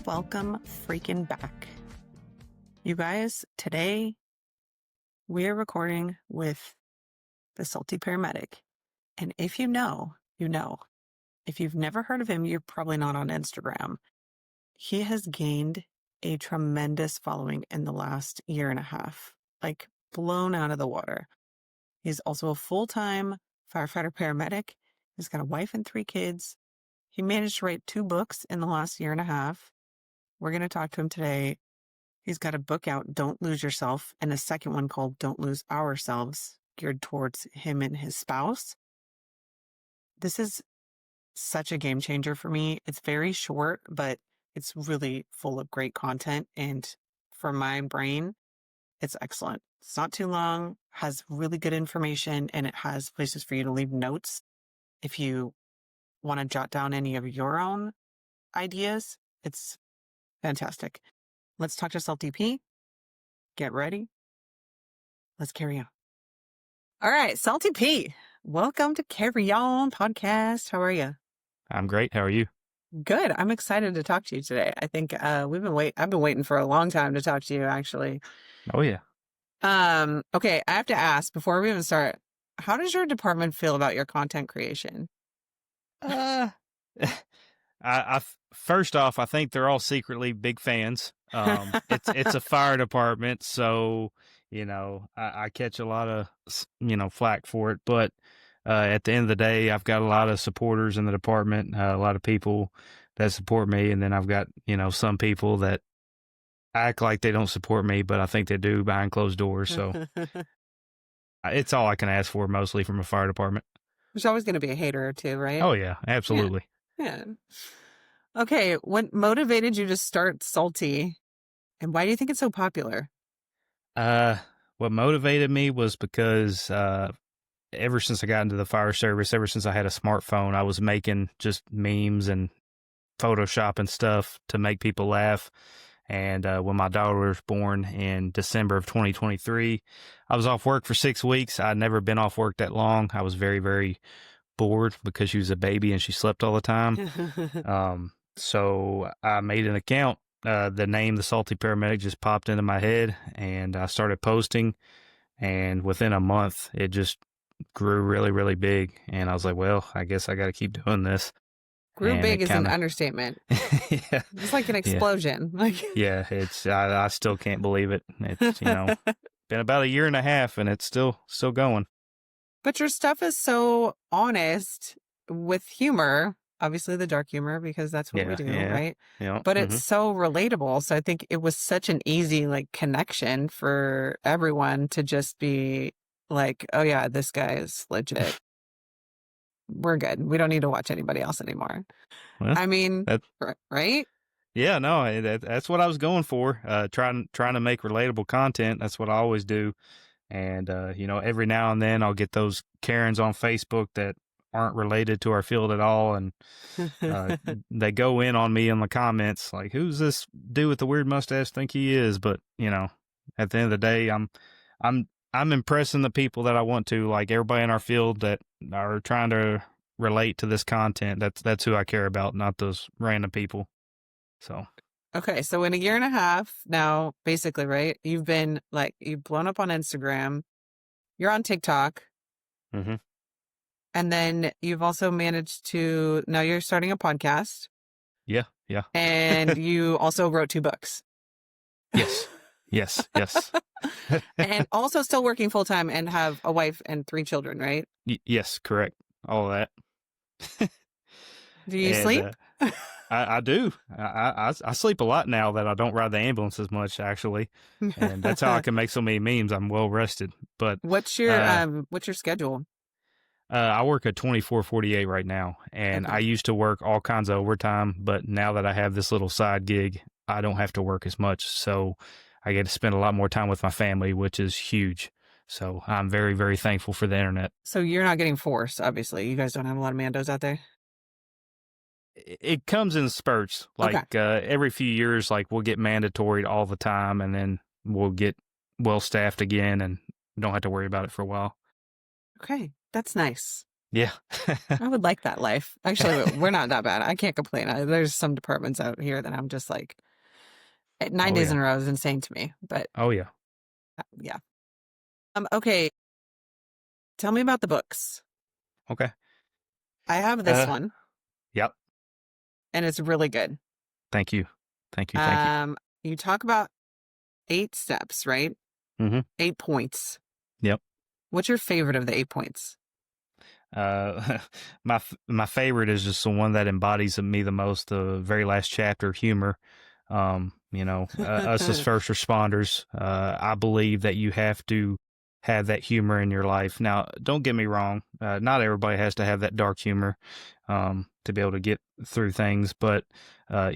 welcome freaking back. You guys, today we're recording with the Salty Paramedic. And if you know, you know. If you've never heard of him, you're probably not on Instagram. He has gained a tremendous following in the last year and a half, like blown out of the water. He's also a full-time firefighter paramedic. He's got a wife and 3 kids. He managed to write 2 books in the last year and a half. We're going to talk to him today. He's got a book out, Don't Lose Yourself, and a second one called Don't Lose Ourselves, geared towards him and his spouse. This is such a game changer for me. It's very short, but it's really full of great content. And for my brain, it's excellent. It's not too long, has really good information, and it has places for you to leave notes if you want to jot down any of your own ideas. It's fantastic. Let's talk to Salty P. Get ready. Let's carry on. All right, Salty P, welcome to Carry On Podcast. How are you? I'm great. How are you? Good. I'm excited to talk to you today. I think I've been waiting for a long time to talk to you, actually. Oh, yeah. Okay, I have to ask before we even start, how does your department feel about your content creation? First off, I think they're all secretly big fans. It's a fire department, so I catch a lot of flack for it. But at the end of the day, I've got a lot of supporters in the department, a lot of people that support me, and then I've got some people that act like they don't support me, but I think they do behind closed doors. So it's all I can ask for, mostly from a fire department. There's always going to be a hater or two, right? Oh yeah, absolutely. Yeah. Okay, what motivated you to start Salty, and why do you think it's so popular? What motivated me was because ever since I got into the fire service, ever since I had a smartphone, I was making just memes and Photoshop and stuff to make people laugh. And when my daughter was born in December of 2023, I was off work for 6 weeks. I'd never been off work that long. I was very, very bored because she was a baby and she slept all the time. So I made an account. The name, the Salty Paramedic, just popped into my head, and I started posting. And within a month, it just grew really, really big. And I was like, well, I guess I got to keep doing this. Grew big is an understatement. Yeah. It's like an explosion. Yeah, I still can't believe it. It's, been about a year and a half, and it's still going. But your stuff is so honest with humor, obviously the dark humor, because that's what we do, right? Yeah. But it's so relatable. So I think it was such an easy connection for everyone to just be like, oh yeah, this guy is legit. We're good. We don't need to watch anybody else anymore. Well, I mean, right? Yeah, no, that's what I was going for. Trying to make relatable content. That's what I always do. And, every now and then I'll get those Karens on Facebook that aren't related to our field at all. And they go in on me in the comments like, who's this dude with the weird mustache think he is? But, at the end of the day, I'm impressing the people that I want to, like everybody in our field that are trying to relate to this content. That's who I care about, not those random people. So. Okay, so in a year and a half now, basically, right? You've been you've blown up on Instagram. You're on TikTok. Mm-hmm. And then you've also managed to, now you're starting a podcast. Yeah. And you also wrote 2 books. Yes. And also still working full time and have a wife and 3 children, right? Yes, correct. All of that. Do you sleep? I do. I sleep a lot now that I don't ride the ambulance as much, actually, and that's how I can make so many memes. I'm well rested. But what's your schedule? I work at 24/48 right now, and I used to work all kinds of overtime. But now that I have this little side gig, I don't have to work as much, so I get to spend a lot more time with my family, which is huge. So I'm very, very thankful for the internet. So you're not getting forced, obviously. You guys don't have a lot of Mandos out there? It comes in spurts. Every few years, we'll get mandatory all the time, and then we'll get well staffed again and don't have to worry about it for a while. Okay, that's nice. Yeah. I would like that life. Actually, we're not that bad. I can't complain. There's some departments out here that I'm just like, 9 Oh days in yeah. a row is insane to me. But Oh yeah. yeah. Okay. Tell me about the books. Okay. I have this Uh, one, yep. and it's really good. Thank you. Thank you. Thank you. Um, you talk about 8 steps, right? Mm-hmm. 8 points. Yep. What's your favorite of the 8 points? Uh, my favorite is just the one that embodies me the most. The very last chapter, humor. Us as first responders, I believe that you have to have that humor in your life. Now, don't get me wrong. Not everybody has to have that dark humor, to be able to get through things, but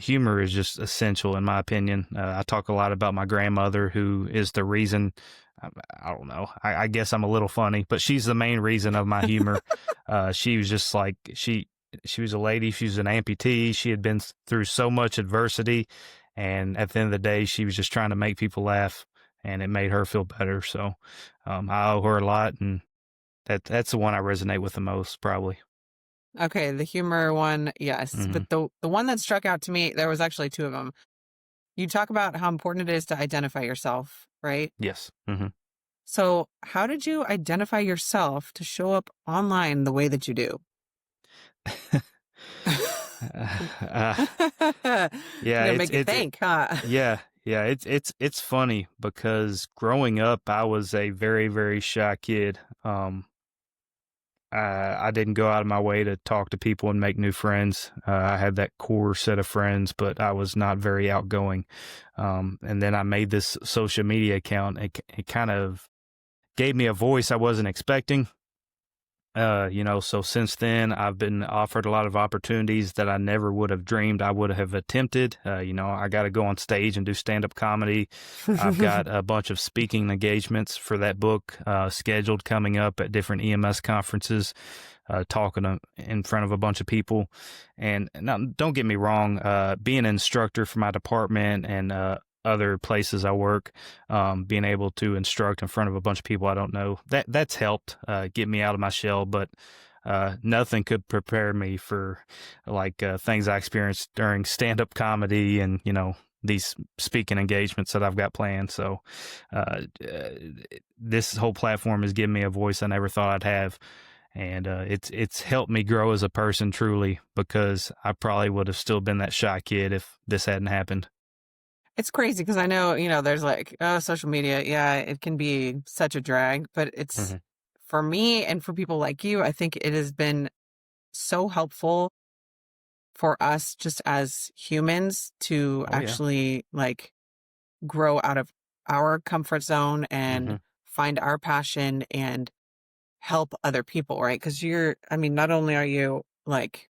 humor is just essential, in my opinion. I talk a lot about my grandmother, who is the reason. I don't know. I guess I'm a little funny, but she's the main reason of my humor. She was just like she was a lady. She was an amputee. She had been through so much adversity, and at the end of the day, she was just trying to make people laugh, and it made her feel better. So I owe her a lot, and that's the one I resonate with the most, probably. Okay, the humor one, yes. Hmm. But the one that struck out to me, there was actually 2 of them. You talk about how important it is to identify yourself, right? Yes. Hmm. So, how did you identify yourself to show up online the way that you do? uh, You yeah, gotta make you think, huh? yeah. It's funny because growing up, I was a very very shy kid. I didn't go out of my way to talk to people and make new friends. I had that core set of friends, but I was not very outgoing. And then I made this social media account. It kind of gave me a voice I wasn't expecting. So since then, I've been offered a lot of opportunities that I never would have dreamed I would have attempted. I got to go on stage and do stand up comedy. I've got a bunch of speaking engagements for that book scheduled coming up at different EMS conferences, talking in front of a bunch of people. And now, don't get me wrong, being an instructor for my department and other places I work, being able to instruct in front of a bunch of people I don't know, that's helped get me out of my shell. But nothing could prepare me for like things I experienced during stand up comedy and these speaking engagements that I've got planned. So this whole platform has given me a voice I never thought I'd have. And it's helped me grow as a person truly, because I probably would have still been that shy kid if this hadn't happened. It's crazy because I know, there's like, social media. Yeah, it can be such a drag, but it's Hmm. for me and for people like you, I think it has been so helpful for us just as humans to Oh yeah. actually like grow out of our comfort zone and Hmm. find our passion and help other people, right? Because I mean, not only are you like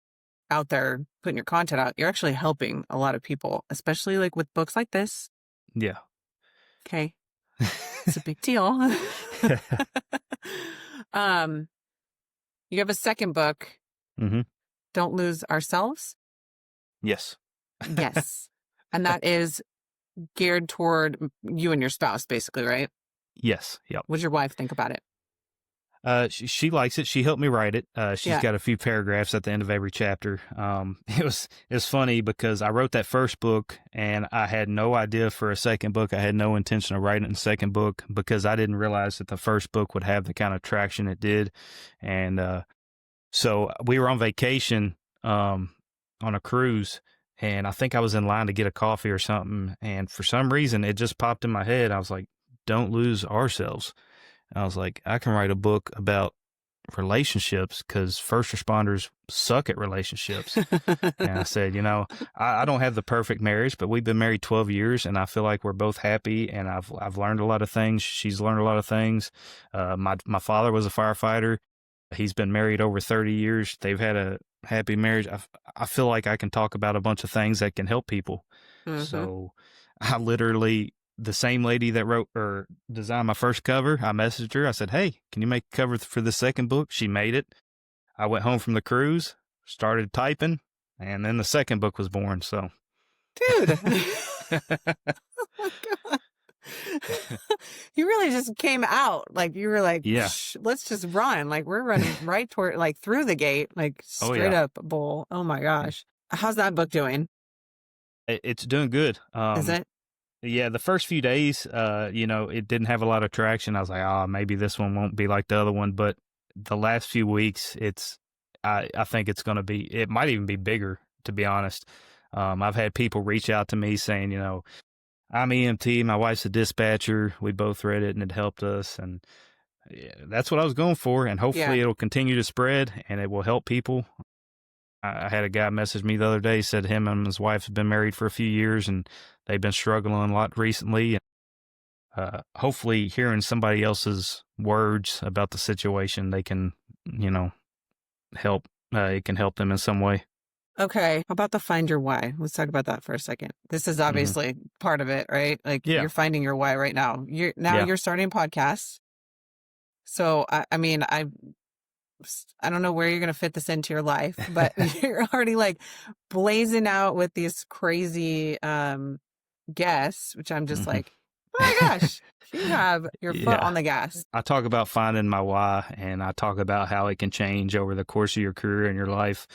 out there putting your content out, you're actually helping a lot of people, especially like with books like this. Yeah. Okay. It's a big deal. um, you have a second book, Hmm. Don't Lose Ourselves. Yes. Yes. And that is geared toward you and your spouse, basically, right? Yes. Yep. What does your wife think about it? She likes it. She helped me write it. She's Yeah. got a few paragraphs at the end of every chapter. It was funny because I wrote that first book and I had no idea for a second book. I had no intention of writing a second book because I didn't realize that the first book would have the kind of traction it did. And so we were on vacation, on a cruise, and I think I was in line to get a coffee or something. And for some reason, it just popped in my head. I was like, "Don't lose ourselves." I was like, I can write a book about relationships because first responders suck at relationships. And I said, I don't have the perfect marriage, but we've been married 12 years and I feel like we're both happy and I've learned a lot of things. She's learned a lot of things. My father was a firefighter. He's been married over 30 years. They've had a happy marriage. I feel like I can talk about a bunch of things that can help people. Hmm. So I literally, the same lady that wrote or designed my first cover, I messaged her. I said, "Hey, can you make a cover for the second book?" She made it. I went home from the cruise, started typing, and then the second book was born. So, Dude. Oh my God. You really just came out. Like, you were like, Yeah. let's just run. Like, we're running right toward, like, through the gate, like, Oh straight yeah. up bull. Oh my gosh. How's that book doing? It's doing good. Is it? Yeah, the first few days, it didn't have a lot of traction. I was like, oh, maybe this one won't be like the other one. But the last few weeks, I think it's going to be, it might even be bigger, to be honest. I've had people reach out to me saying, I'm EMT, my wife's a dispatcher. We both read it and it helped us. And yeah, that's what I was going for. And Yeah. hopefully it'll continue to spread and it will help people. I had a guy message me the other day, said him and his wife have been married for a few years and they've been struggling a lot recently. Hopefully hearing somebody else's words about the situation, they can, help. It can help them in some way. Okay. How about the find your why? Let's talk about that for a second. This is obviously part of it, right? Like, Yeah. you're finding your why right now. You're starting podcasts. So, I mean, I don't know where you're going to fit this into your life, but you're already like blazing out with these crazy guests, which I'm just like, oh my gosh, you have your foot on the gas. I talk about finding my why, and I talk about how it can change over the course of your career and your life.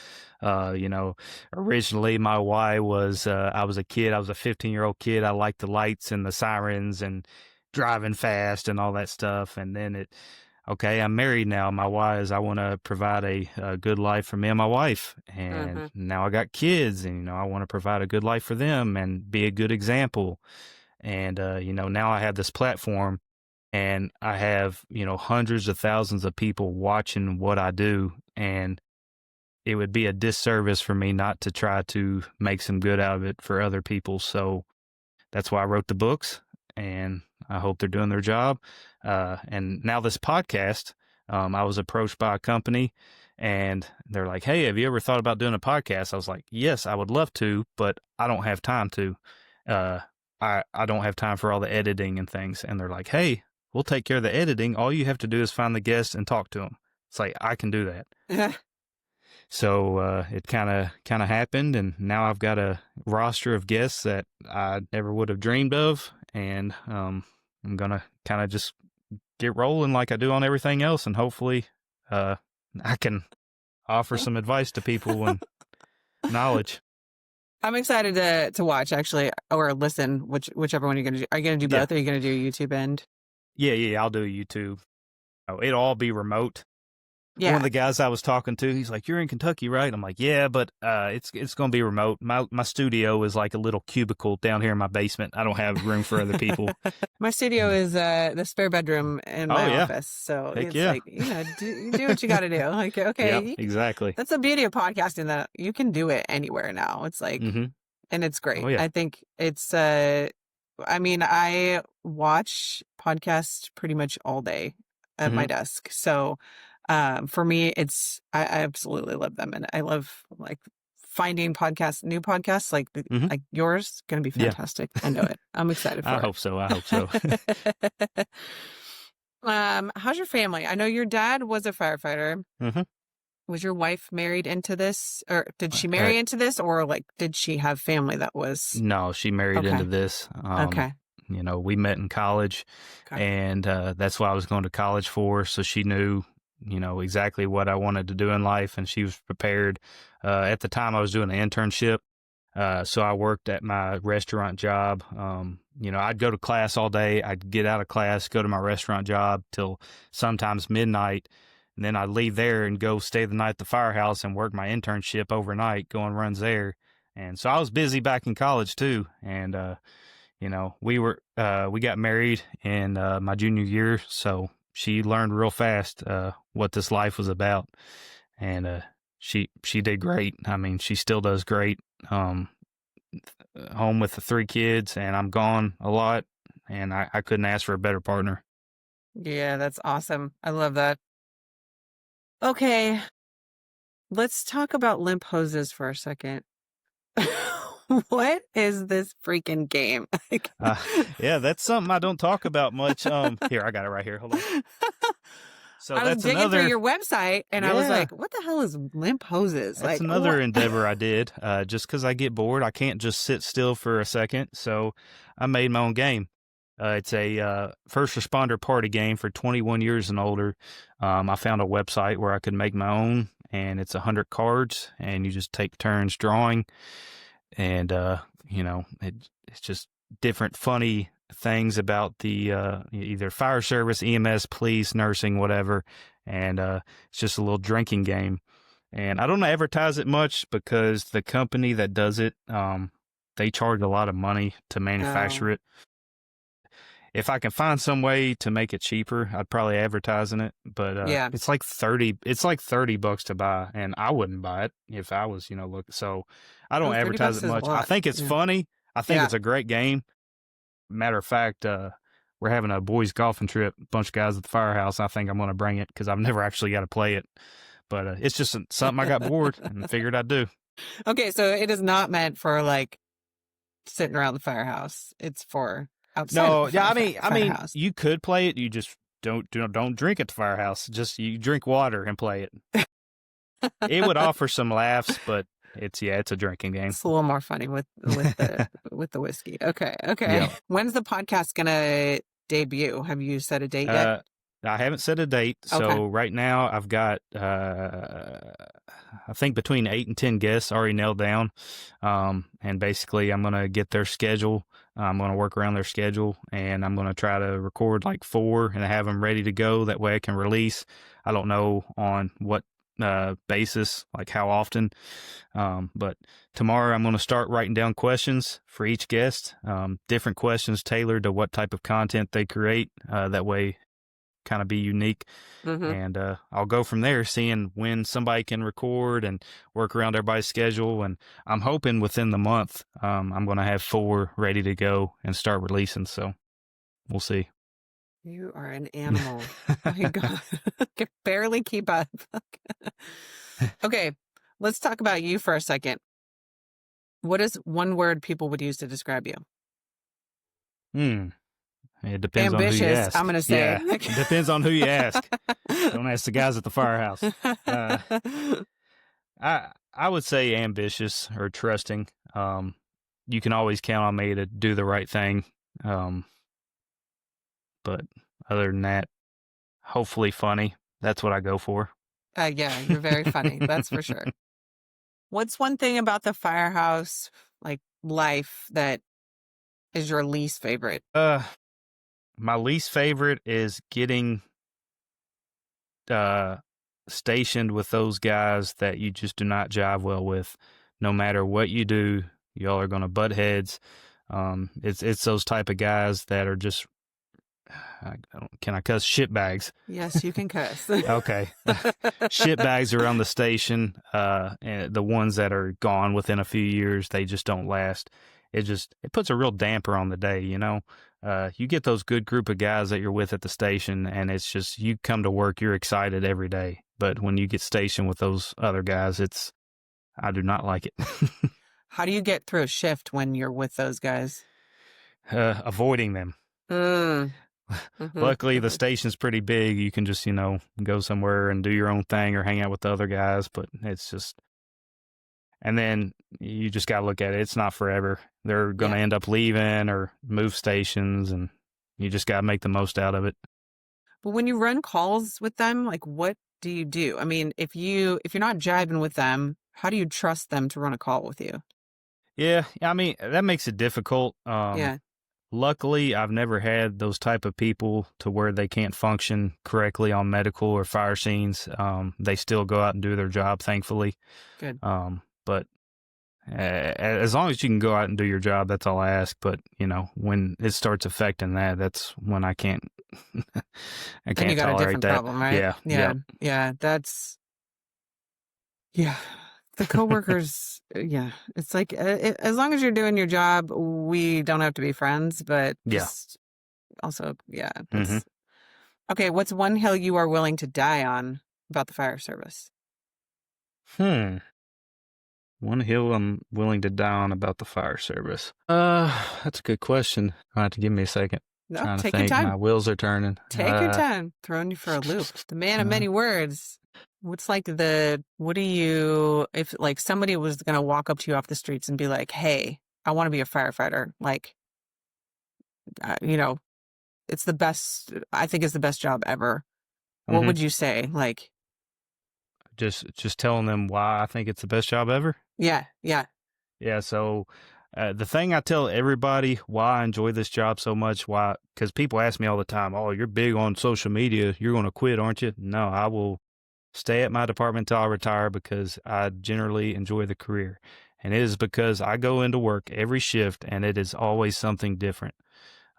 Originally my why was I was a kid. I was a 15-year-old kid. I liked the lights and the sirens and driving fast and all that stuff. And then I'm married now. My why is I want to provide a good life for me and my wife. And now I got kids, and, I want to provide a good life for them and be a good example. And, now I have this platform and I have, hundreds of thousands of people watching what I do. And it would be a disservice for me not to try to make some good out of it for other people. So that's why I wrote the books, and I hope they're doing their job. And now this podcast, I was approached by a company and they're like, hey, have you ever thought about doing a podcast? I was like, yes, I would love to, but I don't have time to. I don't have time for all the editing and things. And they're like, hey, we'll take care of the editing. All you have to do is find the guests and talk to them. It's like, I can do that. So it kind of happened, and now I've got a roster of guests that I never would have dreamed of, and I'm gonna kind of just get rolling like I do on everything else, and hopefully I can offer some advice to people and knowledge. I'm excited to watch, actually, or listen, whichever one you're going to do. Are you going to do both? Or are you going to do YouTube and? Yeah, I'll do YouTube. It'll all be remote. Yeah. One of the guys I was talking to, he's like, you're in Kentucky, right? I'm like, yeah, but it's going to be remote. My studio is like a little cubicle down here in my basement. I don't have room for other people. My studio is the spare bedroom in my office. So Heck it's like, do what you got to do. Like, okay. Yep, exactly. That's the beauty of podcasting, that you can do it anywhere now. It's like, and it's great. Oh, yeah. I think it's, I watch podcasts pretty much all day at my desk. So, for me, I absolutely love them. And I love like finding new podcasts like yours. Going to be fantastic. Yeah. I know it. I'm excited for it. I hope so. How's your family? I know your dad was a firefighter. Was your wife married into this, or did she marry into this, or like, did she have family that was? No, she married into this. Okay. We met in college, and that's what I was going to college for. So she knew, exactly what I wanted to do in life, and she was prepared. At the time, I was doing an internship, so I worked at my restaurant job. I'd go to class all day. I'd get out of class, go to my restaurant job till sometimes midnight, and then I'd leave there and go stay the night at the firehouse and work my internship overnight, going runs there. And so I was busy back in college too, and we got married in my junior year, so she learned real fast what this life was about, and she did great. I mean, she still does great. Home with the 3 kids, and I'm gone a lot, and I couldn't ask for a better partner. Yeah, that's awesome. I love that. Okay, let's talk about limp hoses for a second. What is this freaking game? Yeah, that's something I don't talk about much. Here, I got it right here. Hold on. So I was digging through your website, and I was like, what the hell is limp hoses? That's another endeavor I did. Just because I get bored, I can't just sit still for a second. So I made my own game. It's a first responder party game for 21 years and older. I found a website where I could make my own, and it's 100 cards, and you just take turns drawing. And, it's just different funny things about the either fire service, EMS, police, nursing, whatever. And it's just a little drinking game. And I don't advertise it much because the company that does it, they charge a lot of money to manufacture it. If I can find some way to make it cheaper, I'd probably advertise in it. But it's like $30 to buy, and I wouldn't buy it if I was, look. So I don't advertise it much. I think it's funny. I think it's a great game. Matter of fact, we're having a boys golfing trip, a bunch of guys at the firehouse. I think I'm going to bring it because I've never actually got to play it. But it's just something I got bored and figured I'd do. Okay, so it is not meant for like sitting around the firehouse. It's for outside. No, yeah, I mean, you could play it. You just don't drink at the firehouse. Just you drink water and play it. It would offer some laughs, but it's a drinking game. It's a little more funny with the with the whiskey. Okay. Yeah. When's the podcast gonna debut? Have you set a date yet? I haven't set a date. So right now I've got, I think between 8 and 10 guests already nailed down. And basically I'm going to get their schedule. I'm going to work around their schedule, and I'm going to try to record like 4 and have them ready to go. That way I can release. I don't know on what basis, like how often. But tomorrow I'm going to start writing down questions for each guest, different questions tailored to what type of content they create. That way kind of be unique. And I'll go from there, seeing when somebody can record and work around everybody's schedule. And I'm hoping within the month I'm going to have 4 ready to go and start releasing. So we'll see. You are an animal. Oh my God. I can barely keep up. Okay, let's talk about you for a second. What is one word people would use to describe you? It depends ambitious, on who you ask. I'm going to say. Yeah, it depends on who you ask. Don't ask the guys at the firehouse. I would say ambitious or trusting. You can always count on me to do the right thing. But other than that, hopefully funny. That's what I go for. Yeah, you're very funny. That's for sure. What's one thing about the firehouse, like life, that is your least favorite? My least favorite is getting stationed with those guys that you just do not jive well with. No matter what you do, y'all are going to butt heads. It's those type of guys that are just, can I cuss? Shitbags. Yes, you can cuss. Okay. Shitbags around the station. And the ones that are gone within a few years, they just don't last. It puts a real damper on the day, You get those good group of guys that you're with at the station, and it's just, you come to work, you're excited every day. But when you get stationed with those other guys, I do not like it. How do you get through a shift when you're with those guys? Avoiding them. Luckily, the station's pretty big. You can just, go somewhere and do your own thing or hang out with the other guys, but it's just, and then you just got to look at it. It's not forever. They're going to end up leaving or move stations, and you just got to make the most out of it. But when you run calls with them, like, what do you do? I mean, if you're not jiving with them, how do you trust them to run a call with you? Yeah, I mean, that makes it difficult. Luckily, I've never had those type of people to where they can't function correctly on medical or fire scenes. They still go out and do their job, thankfully. Good. But as long as you can go out and do your job, that's all I ask. But when it starts affecting that, that's when I can't. I can't then you got tolerate a different that. problem, right? Yeah. That's the coworkers. Yeah, it's like as long as you're doing your job, we don't have to be friends. But just also, that's, okay. What's one hill you are willing to die on about the fire service? One hill I'm willing to die on about the fire service. That's a good question. I'll have to give me a second. No, Trying take to think. your time. My wheels are turning. Take your time. Throwing you for a loop. The man of many words. What's like if like somebody was going to walk up to you off the streets and be like, hey, I want to be a firefighter. Like, it's the best, I think it's the best job ever. What hmm would you say? Like, Just telling them why I think it's the best job ever. yeah, yeah. Yeah. So the thing I tell everybody why I enjoy this job so much, why, because people ask me all the time, oh, you're big on social media. You're going to quit, aren't you? No, I will stay at my department till I retire because I generally enjoy the career. And it is because I go into work every shift and it is always something different.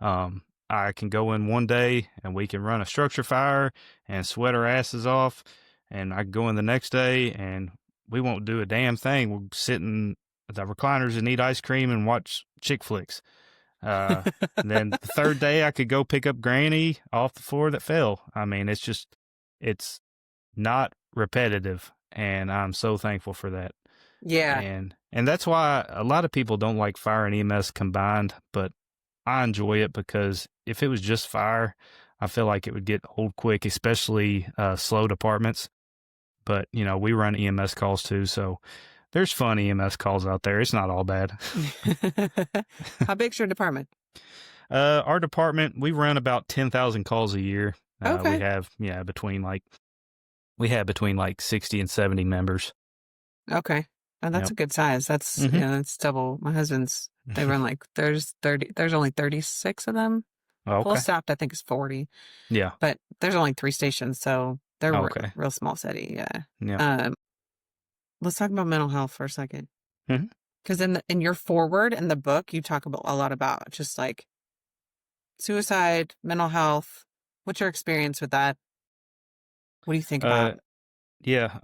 I can go in one day and we can run a structure fire and sweat our asses off. And I can go in the next day and we won't do a damn thing. We'll sit in the recliners and eat ice cream and watch chick flicks. Uh, then the third day I could go pick up Granny off the floor that fell. I mean, it's not repetitive. And I'm so thankful for that. Yeah. And that's why a lot of people don't like fire and EMS combined, but I enjoy it because if it was just fire, I feel like it would get old quick, especially slow departments. But, you know, we run EMS calls too. So there's fun EMS calls out there. It's not all bad. How big's your department? Our department, we run about 10,000 calls a year. We Okay. have, we have between like 60 and 70 members. Okay. Oh, that's Yep. a good size. That's, hmm that's double. My husband's, they run like, there's only 36 of them. Full Okay. staffed, I think, is 40, Yeah. but there's only 3 stations. So they're Okay. real small city. Yeah. Yeah. Um, let's talk about mental health for a second. hmm Because in your foreword in the book, you talk about a lot about just like suicide, mental health. What's your experience with that? What do you think Uh, about? yeah.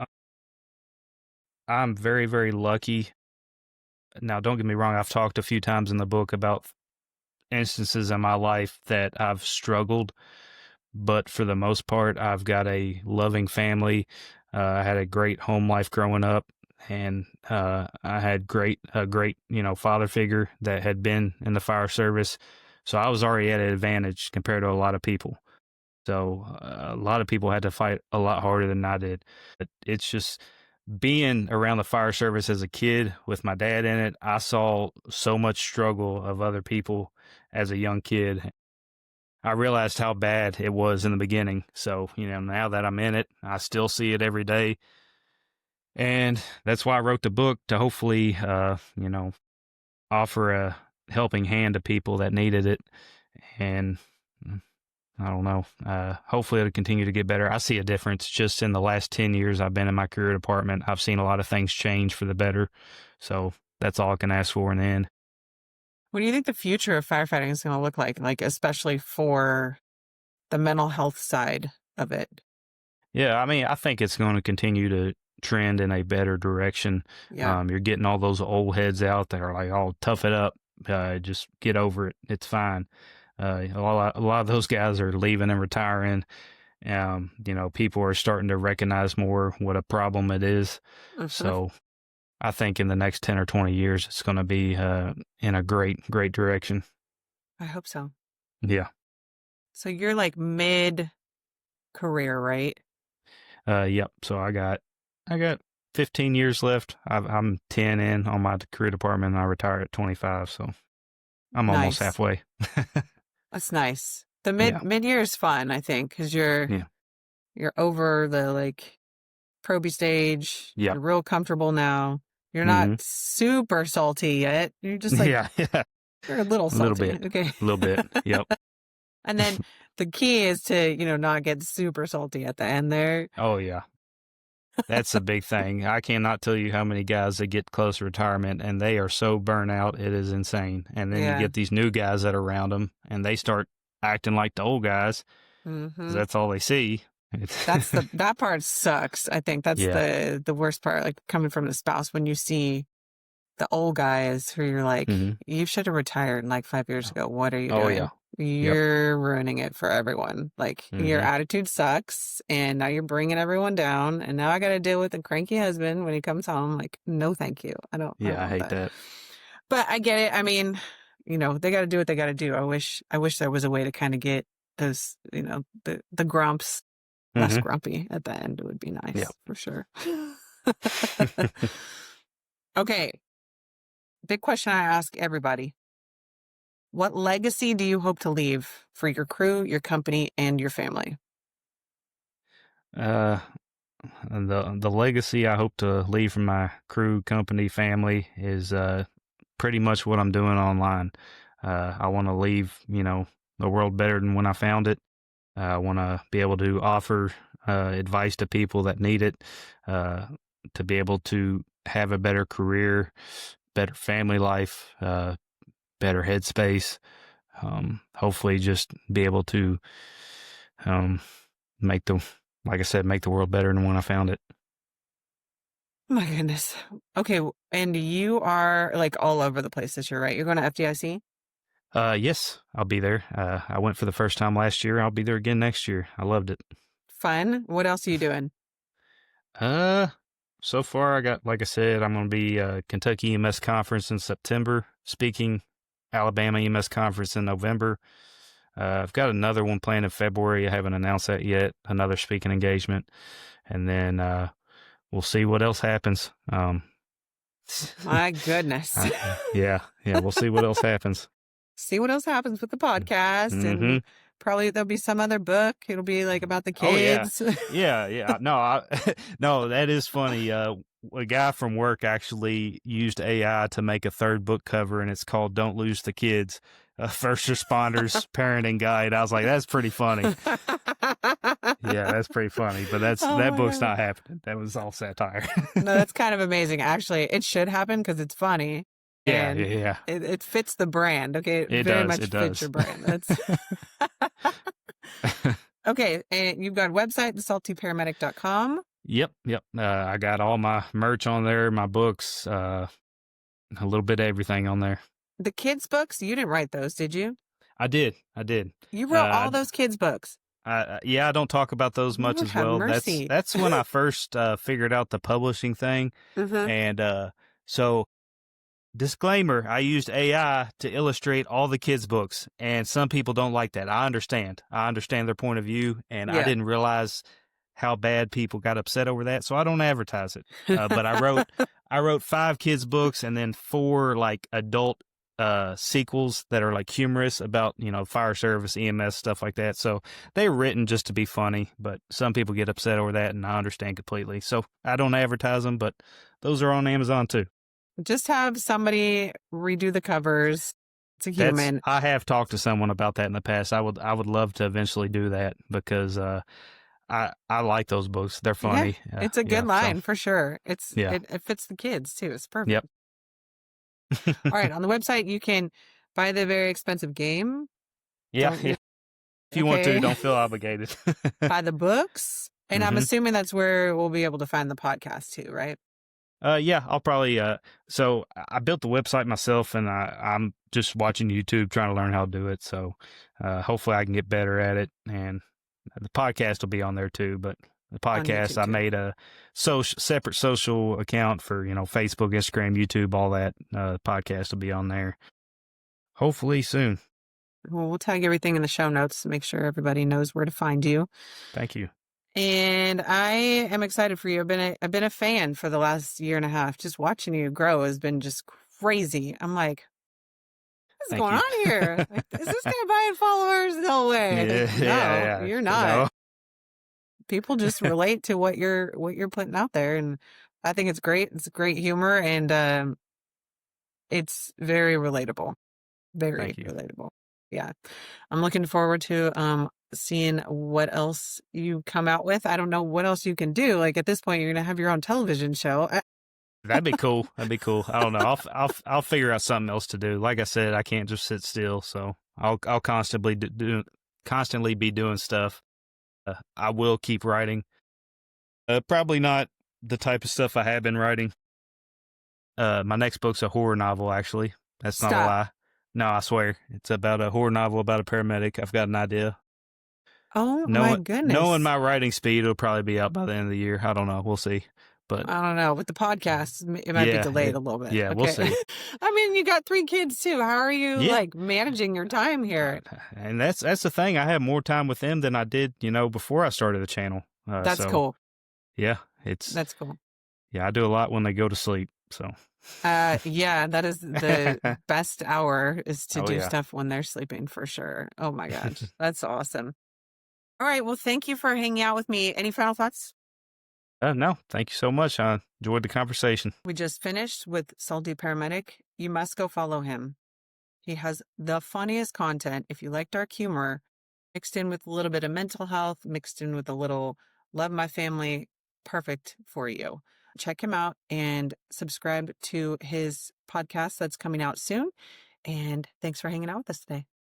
I'm very, very lucky. Now, don't get me wrong. I've talked a few times in the book about instances in my life that I've struggled, but for the most part, I've got a loving family. I had a great home life growing up, and I had a great, father figure that had been in the fire service. So I was already at an advantage compared to a lot of people. So a lot of people had to fight a lot harder than I did. But it's just being around the fire service as a kid with my dad in it, I saw so much struggle of other people as a young kid. I realized how bad it was in the beginning. So, now that I'm in it, I still see it every day. And that's why I wrote the book to hopefully, offer a helping hand to people that needed it. And I don't know. Hopefully it'll continue to get better. I see a difference just in the last 10 years I've been in my career department. I've seen a lot of things change for the better. So that's all I can ask for in the end. What do you think the future of firefighting is going to look like? Like, especially for the mental health side of it. Yeah, I mean, I think it's going to continue to trend in a better direction. Yeah. You're getting all those old heads out there like, oh, tough it up. Just get over it. It's fine. A lot of those guys are leaving and retiring. People are starting to recognize more what a problem it is. Hmm. So I think in the next 10 or 20 years, it's going to be in a great, great direction. I hope so. Yeah. So you're like mid career, right? Yep. So I got 15 years left. I'm 10 in on my career department and I retire at 25. So I'm almost Nice. halfway. That's nice. The Yeah. mid year is fun, I think, because Yeah. you're over the like probie stage. Yep. You're real comfortable now. You're not hmm super salty yet. You're just like Yeah. Yeah. you're a little A little salty. bit. Okay. A little bit. Yep. And then the key is to, not get super salty at the end there. Oh, yeah. That's a big thing. I cannot tell you how many guys that get close to retirement and they are so burnt out. It is insane. And then you Yeah. get these new guys that are around them and they start acting like the old guys because Hmm. that's all they see. That part sucks. I think that's Yeah. the worst part, like coming from the spouse when you see the old guys who you're like, hmm you should have retired like 5 years ago. What are you Oh, yeah. doing? Yep. You're ruining it for everyone. Like your hmm attitude sucks and now you're bringing everyone down. And now I got to deal with a cranky husband when he comes home. Like, no, thank you. I don't Yeah. I want hate that. that. But I get it. I mean, they got to do what they got to do. I wish there was a way to kind of get those, the grumps less hmm grumpy at the end. It would be Yep. nice for sure. Okay. Big question I ask everybody. What legacy do you hope to leave for your crew, your company, and your family? The legacy I hope to leave from my crew, company, family is pretty much what I'm doing online. I want to leave, the world better than when I found it. I want to be able to offer advice to people that need it, to be able to have a better career, better family life, better headspace. Hopefully, just be able to um, make like I said, make the world better than when I found it. My goodness. Okay, and you are like all over the place this year, right? You're going to FDIC? Yes, I'll be there. I went for the first time last year. I'll be there again next year. I loved it. Fun. What else are you doing? Uh, so far I got, like I said, I'm going to be Kentucky EMS conference in September, speaking Alabama EMS conference in November. I've got another one planned in February. I haven't announced that yet. Another speaking engagement, and then we'll see what else happens. My goodness. Yeah, we'll see what else happens. See what else happens with the podcast, Mm-hmm. and probably there'll be some other book. It'll be like about the Oh yeah, kids. yeah. No, no, that is funny. A guy from work actually used AI to make a third book cover, and it's called "Don't Lose the Kids: First Responders Parenting Guide." I was like, that's pretty funny. Yeah, that's pretty funny. But that book's not happening. That was all satire. No, that's kind of amazing. Actually, it should happen because it's funny. Yeah, And yeah. it fits the brand. Okay, It very does, much it fits does. your brand. That's okay. And you've got a website, thesaltyparamedic.com. Yep. I got all my merch on there, my books, a little bit of everything on there. The kids' books, you didn't write those, did you? I did. You wrote all those kids' books. Yeah, I don't talk about those much Lord as have well. mercy. That's when I first figured out the publishing thing, and so disclaimer: I used AI to illustrate all the kids' books, and some people don't like that. I understand their point of view, and I didn't realize how bad people got upset over that, so I don't advertise it. But I wrote 5 kids' books and then 4 like adult sequels that are like humorous about, fire service, EMS, stuff like that. So they're written just to be funny, but some people get upset over that, and I understand completely. So I don't advertise them, but those are on Amazon too. Just have somebody redo the covers. It's a human. I have talked to someone about that in the past. I would love to eventually do that because I like those books. They're funny. Yeah, it's a good line for sure. It fits the kids too. It's perfect. Yep. All right. On the website, you can buy the very expensive game. Yeah. If you want to, don't feel obligated. Buy the books. And I'm assuming that's where we'll be able to find the podcast too, right? Yeah, I'll probably, so I built the website myself, and I'm just watching YouTube trying to learn how to do it. So, hopefully I can get better at it, and the podcast will be on there too. But the podcast, I made a separate social account for, Facebook, Instagram, YouTube, all that. Podcast will be on there. Hopefully soon. Well, we'll tag everything in the show notes to make sure everybody knows where to find you. Thank you. And I am excited for you. I've been a fan for the last year and a half. Just watching you grow has been just crazy. I'm like, what's going on here? Like, is this guy buying followers? No way. No, you're not. No. People just relate to what you're putting out there, and I think it's great. It's great humor, and it's very relatable. Very relatable. Yeah, I'm looking forward to seeing what else you come out with. I don't know what else you can do. Like at this point, you're gonna have your own television show. That'd be cool. I don't know. I'll figure out something else to do. Like I said, I can't just sit still. So I'll constantly be doing stuff. I will keep writing. Probably not the type of stuff I have been writing. My next book's a horror novel. Actually, that's not a lie. No, I swear, it's about a horror novel about a paramedic. I've got an idea. Oh my goodness! Knowing my writing speed, it'll probably be out by the end of the year. I don't know. We'll see. But I don't know. With the podcast, it might be delayed a little bit. Yeah, we'll see. I mean, you got 3 kids too. How are you like managing your time here? And that's the thing. I have more time with them than I did, before I started the channel. That's cool. Yeah, that's cool. Yeah, I do a lot when they go to sleep. So, Yeah, that is the best hour is to oh do yeah. stuff when they're sleeping for sure. Oh my gosh, that's awesome. All right, well, thank you for hanging out with me. Any final thoughts? No, thank you so much. I enjoyed the conversation. We just finished with Salty Paramedic. You must go follow him. He has the funniest content. If you like dark humor, mixed in with a little bit of mental health, mixed in with a little love my family, perfect for you. Check him out and subscribe to his podcast that's coming out soon. And thanks for hanging out with us today.